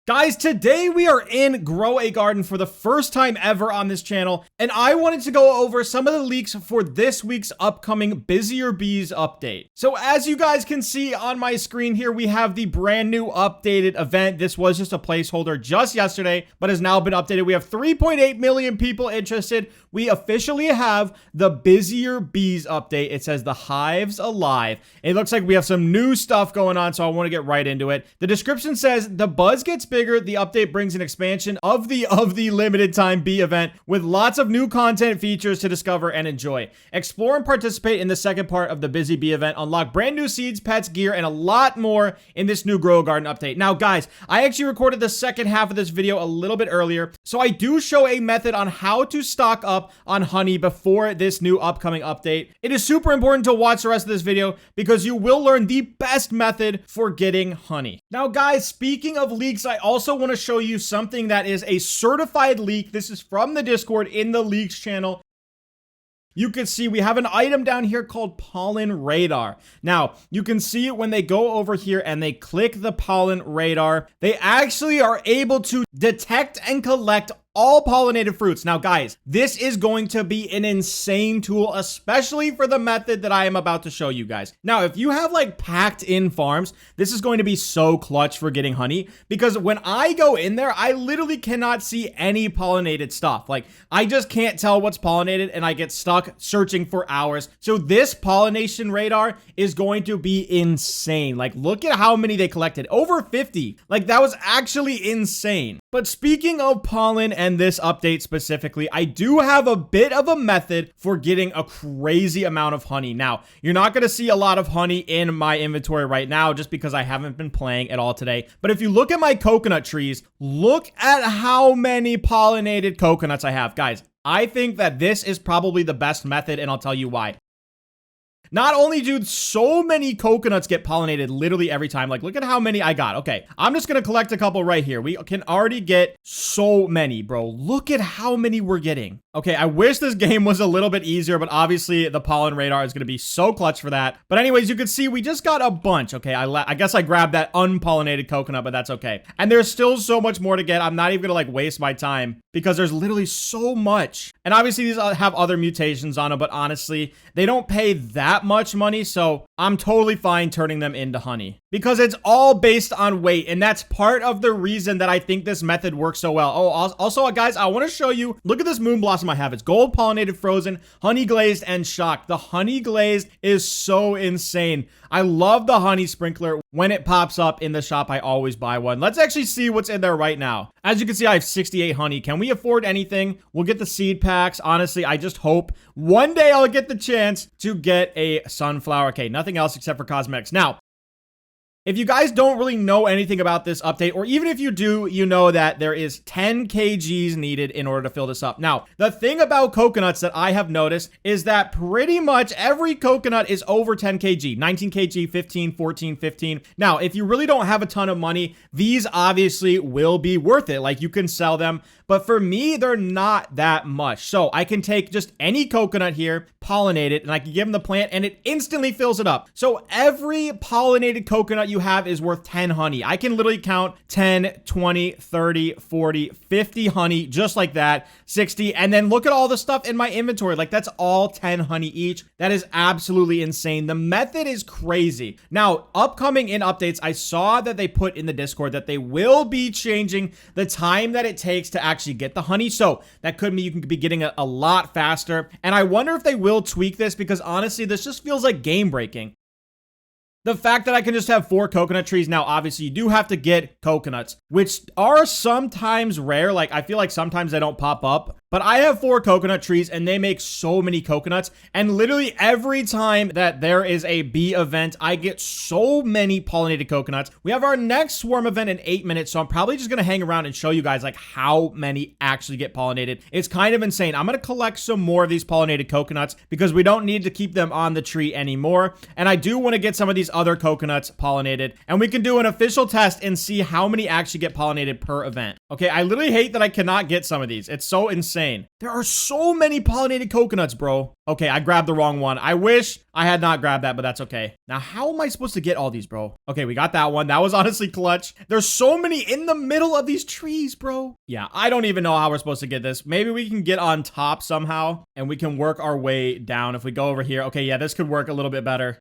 Guys, today we are in Grow a Garden for the first time ever on this channel, and I wanted to go over some of the leaks for this week's upcoming Busier Bees update. So as you guys can see on my screen here, we have the brand new updated event. This was just a placeholder just yesterday, but has now been updated. We have 3.8 million people interested. We officially have the Busier Bees update. It says the hive's alive. It looks like we have some new stuff going on, so I want to get right into it. The description says the buzz gets bigger. The update brings an expansion of the limited time bee event with lots of new content features to discover and enjoy. Explore and participate in the second part of the Busy Bee event. Unlock brand new seeds, pets, gear, and a lot more in this new Grow a Garden update. Now, guys, I actually recorded the second half of this video a little bit earlier, so I do show a method on how to stock up on honey before this new upcoming update. It is super important to watch the rest of this video because you will learn the best method for getting honey. Now, guys, speaking of leaks, I also want to show you something that is a certified leak. This is from the Discord in the leaks channel. You can see we have an item down here called Pollen Radar. Now, you can see it when they go over here and they click the Pollen Radar. They actually are able to detect and collect all pollinated fruits. Now, guys, this is going to be an insane tool, especially for the method that I am about to show you guys. Now, if you have like packed in farms, this is going to be so clutch for getting honey because when I go in there, I literally cannot see any pollinated stuff. Like, I just can't tell what's pollinated and I get stuck searching for hours. So this pollination radar is going to be insane. Like, look at how many they collected. Over 50. Like, that was actually insane. But speaking of pollen and this update specifically, I do have a bit of a method for getting a crazy amount of honey. Now, you're not going to see a lot of honey in my inventory right now just because I haven't been playing at all today. But if you look at my coconut trees, look at how many pollinated coconuts I have. Guys, I think that this is probably the best method, and I'll tell you why. Not only do so many coconuts get pollinated literally every time, like look at how many I got. Okay, I'm just gonna collect a couple right here. We can already get so many, bro. Look at how many we're getting. Okay, I wish this game was a little bit easier, but obviously the pollen radar is gonna be so clutch for that. But anyways, you can see we just got a bunch. Okay, I guess I grabbed that unpollinated coconut, but that's okay. And there's still so much more to get. I'm not even gonna like waste my time because there's literally so much. And obviously these have other mutations on them, but honestly, they don't pay that much money, so I'm totally fine turning them into honey because it's all based on weight, and that's part of the reason that I think this method works so well. Oh, also guys, I want to show you, look at this moon blossom I have. It's gold pollinated, frozen, honey glazed, and shocked. The honey glazed is so insane. I love the honey sprinkler. When it pops up in the shop, I always buy one. Let's actually see what's in there right now. As you can see, I have 68 honey. Can we afford anything? We'll get the seed packs. Honestly, I just hope one day I'll get the chance to get a sunflower. Okay, nothing else except for cosmetics. Now, if you guys don't really know anything about this update, or even if you do, you know that there is 10 kgs needed in order to fill this up. Now, the thing about coconuts that I have noticed is that pretty much every coconut is over 10 kg, 19 kg, 15, 14, 15. Now, if you really don't have a ton of money, these obviously will be worth it. Like, you can sell them. But for me, they're not that much. So I can take just any coconut here, pollinate it, and I can give them the plant, and it instantly fills it up. So every pollinated coconut you have is worth 10 honey. I can literally count 10, 20, 30, 40, 50 honey, just like that, 60. And then look at all the stuff in my inventory. Like, that's all 10 honey each. That is absolutely insane. The method is crazy. Now, upcoming in updates, I saw that they put in the Discord that they will be changing the time that it takes to actually get the honey. So that could mean you can be getting a lot faster. And I wonder if they will tweak this because honestly, this just feels like game breaking. The fact that I can just have 4 coconut trees. Now, obviously, you do have to get coconuts, which are sometimes rare. Like, I feel like sometimes they don't pop up. But I have 4 coconut trees and they make so many coconuts. And literally every time that there is a bee event, I get so many pollinated coconuts. We have our next swarm event in 8 minutes. So I'm probably just going to hang around and show you guys like how many actually get pollinated. It's kind of insane. I'm going to collect some more of these pollinated coconuts because we don't need to keep them on the tree anymore. And I do want to get some of these other coconuts pollinated. And we can do an official test and see how many actually get pollinated per event. Okay, I literally hate that I cannot get some of these. It's so insane. There are so many pollinated coconuts, bro. Okay, I grabbed the wrong one. I wish I had not grabbed that, but that's okay. Now, how am I supposed to get all these, bro? Okay, we got that one. That was honestly clutch. There's so many in the middle of these trees, bro. Yeah, I don't even know how we're supposed to get this. Maybe we can get on top somehow, and we can work our way down. If we go over here. Okay, yeah, this could work a little bit better.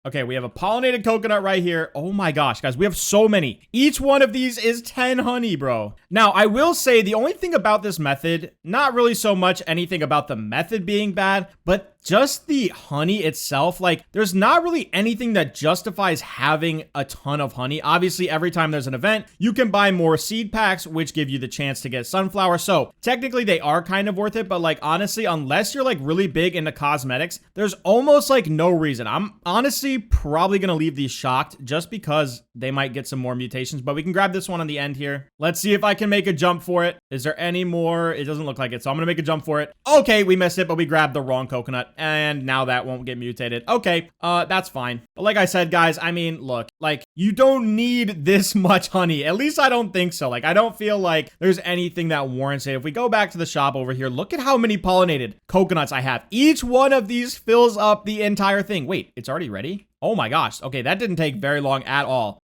Okay, we have a pollinated coconut right here. Oh my gosh, guys, we have so many. Each one of these is 10 honey, bro. Now, I will say the only thing about this method, not really so much anything about the method being bad, but just the honey itself, like, there's not really anything that justifies having a ton of honey. Obviously, every time there's an event, you can buy more seed packs, which give you the chance to get sunflower. So technically they are kind of worth it, but like, honestly, unless you're like really big into cosmetics, there's almost like no reason. I'm honestly probably gonna leave these shocked just because they might get some more mutations, but we can grab this one on the end here. Let's see if I can make a jump for it. Is there any more? It doesn't look like it, so I'm gonna make a jump for it. Okay, we missed it, but we grabbed the wrong coconut, and now that won't get mutated. Okay, that's fine. But like I said, guys, I mean, look, like, you don't need this much honey. At least I don't think so. Like, I don't feel like there's anything that warrants it. If we go back to the shop over here, look at how many pollinated coconuts I have. Each one of these fills up the entire thing. Wait, it's already ready? Oh my gosh. Okay, that didn't take very long at all.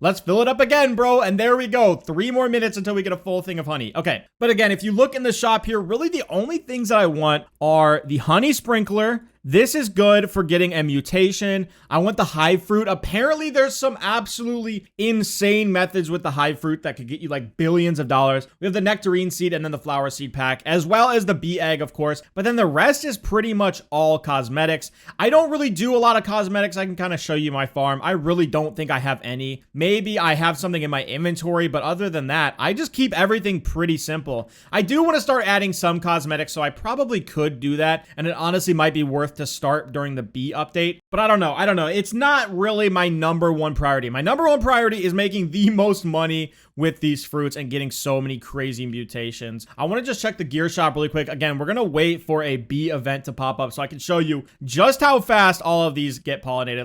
Let's fill it up again, bro. And there we go. 3 more minutes until we get a full thing of honey. Okay. But again, if you look in the shop here, really the only things that I want are the honey sprinkler. This is good for getting a mutation. I want the hive fruit. Apparently, there's some absolutely insane methods with the hive fruit that could get you like billions of dollars. We have the nectarine seed and then the flower seed pack, as well as the bee egg, of course. But then the rest is pretty much all cosmetics. I don't really do a lot of cosmetics. I can kind of show you my farm. I really don't think I have any. Maybe I have something in my inventory, but other than that, I just keep everything pretty simple. I do want to start adding some cosmetics, so I probably could do that. And it honestly might be worth to start during the bee update, but I don't know. It's not really my number one priority. My number one priority is making the most money with these fruits and getting so many crazy mutations. I want to just check the gear shop really quick. Again, we're going to wait for a bee event to pop up so I can show you just how fast all of these get pollinated.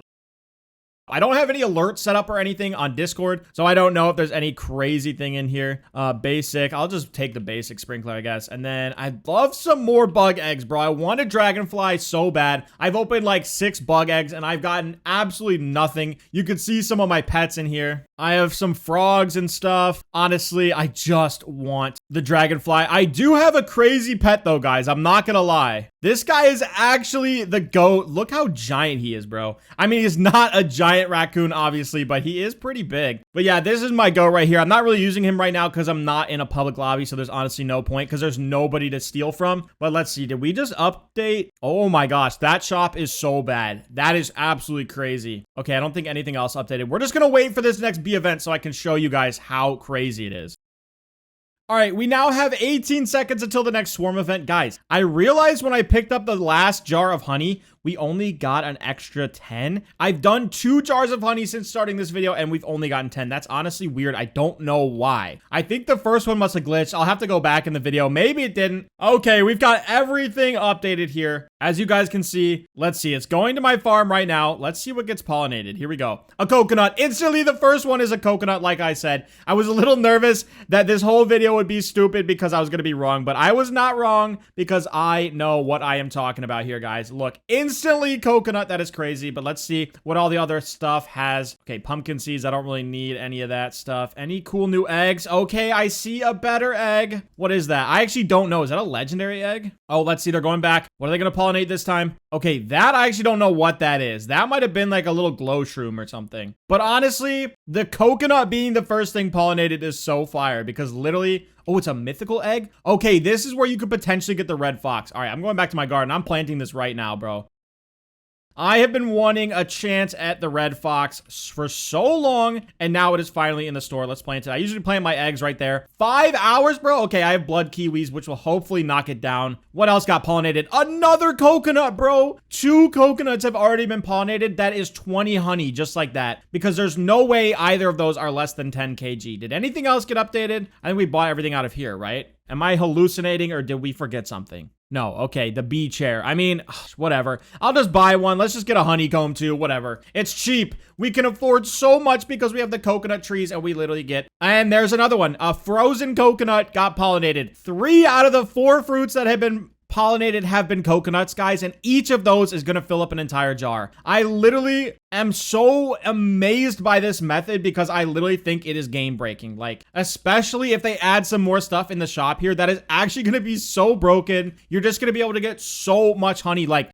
I don't have any alerts set up or anything on Discord, so I don't know if there's any crazy thing in here. Basic. I'll just take the basic sprinkler, I guess. And then I'd love some more bug eggs, bro. I want a dragonfly so bad. I've opened like 6 bug eggs, and I've gotten absolutely nothing. You could see some of my pets in here. I have some frogs and stuff. Honestly, I just want the dragonfly. I do have a crazy pet, though, guys. I'm not gonna lie. This guy is actually the GOAT. Look how giant he is, bro. I mean, he's not a giant raccoon, obviously, but he is pretty big. But yeah, this is my GOAT right here. I'm not really using him right now because I'm not in a public lobby, so there's honestly no point because there's nobody to steal from. But let's see. Did we just update? Oh my gosh, that shop is so bad. That is absolutely crazy. Okay, I don't think anything else updated. We're just gonna wait for this next bee event so I can show you guys how crazy it is. All right, we now have 18 seconds until the next swarm event. Guys, I realized when I picked up the last jar of honey, we only got an extra 10. I've done 2 jars of honey since starting this video, and we've only gotten 10. That's honestly weird. I don't know why. I think the first one must have glitched. I'll have to go back in the video. Maybe it didn't. Okay, we've got everything updated here. As you guys can see, let's see. It's going to my farm right now. Let's see what gets pollinated. Here we go. A coconut. Instantly, the first one is a coconut, like I said. I was a little nervous that this whole video would be stupid because I was going to be wrong, but I was not wrong because I know what I am talking about here, guys. Look, instantly coconut. That is crazy, but let's see what all the other stuff has. Okay, pumpkin seeds. I don't really need any of that stuff. Any cool new eggs? Okay, I see a better egg. What is that? I actually don't know. Is that a legendary egg? Oh, let's see. They're going back. What are they going to pollinate this time? Okay, that I actually don't know what that is. That might have been like a little glow shroom or something. But honestly, the coconut being the first thing pollinated is so fire because literally... Oh, it's a mythical egg? Okay, this is where you could potentially get the red fox. All right, I'm going back to my garden. I'm planting this right now, bro. I have been wanting a chance at the red fox for so long, and now it is finally in the store. Let's plant it. I usually plant my eggs right there. 5 hours, bro? Okay, I have blood kiwis, which will hopefully knock it down. What else got pollinated? Another coconut, bro. 2 coconuts have already been pollinated. That is 20 honey, just like that, because there's no way either of those are less than 10 kg. Did anything else get updated? I think we bought everything out of here, right? Am I hallucinating or did we forget something? No, okay, the bee chair. I mean, whatever. I'll just buy one. Let's just get a honeycomb too, whatever. It's cheap. We can afford so much because we have the coconut trees and we literally get... And there's another one. A frozen coconut got pollinated. 3 out of the 4 fruits that have been pollinated have been coconuts, guys, and each of those is gonna fill up an entire jar. I literally am so amazed by this method because I literally think it is game breaking. Like, especially if they add some more stuff in the shop here that is actually gonna be so broken. You're just gonna be able to get so much honey. Like,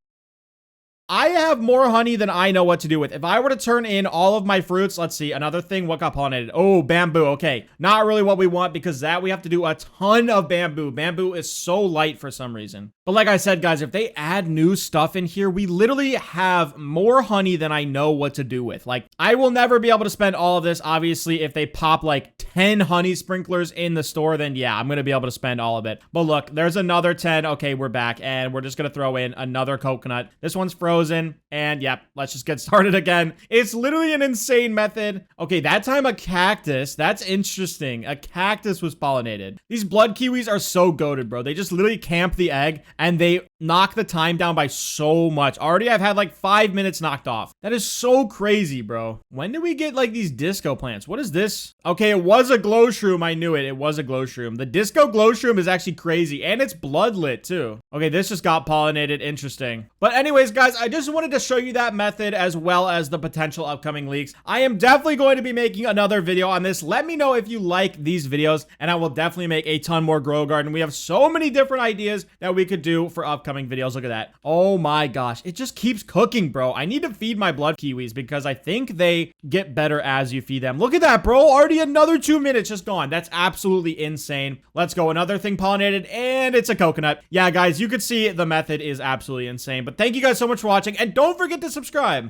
I have more honey than I know what to do with. If I were to turn in all of my fruits, let's see, another thing, what got pollinated? Oh, bamboo. Okay, not really what we want because that we have to do a ton of bamboo. Bamboo is so light for some reason. But like I said, guys, if they add new stuff in here, we literally have more honey than I know what to do with. Like, I will never be able to spend all of this. Obviously, if they pop like 10 honey sprinklers in the store, then yeah, I'm going to be able to spend all of it. But look, there's another 10. Okay, we're back and we're just going to throw in another coconut. This one's frozen. And yep, let's just get started again. It's literally an insane method. Okay, that time a cactus. That's interesting. A cactus was pollinated. These blood kiwis are so goated, bro. They just literally camp the egg and they knock the time down by so much. Already I've had like 5 minutes knocked off. That is so crazy, bro. When did we get like these disco plants? What is this? Okay, it was a glow shroom. I knew it. It was a glow shroom. The disco glow shroom is actually crazy and it's blood lit too. Okay, this just got pollinated. Interesting. But anyways, guys, I just wanted to show you that method as well as the potential upcoming leaks. I am definitely going to be making another video on this. Let me know if you like these videos and I will definitely make a ton more grow garden. We have so many different ideas that we could do for upcoming videos. Look at that. Oh my gosh. It just keeps cooking, bro. I need to feed my blood kiwis because I think they get better as you feed them. Look at that, bro. Already another 2 minutes just gone. That's absolutely insane. Let's go. Another thing pollinated and it's a coconut. Yeah, guys, you could see the method is absolutely insane. But thank you guys so much for watching and don't forget to subscribe.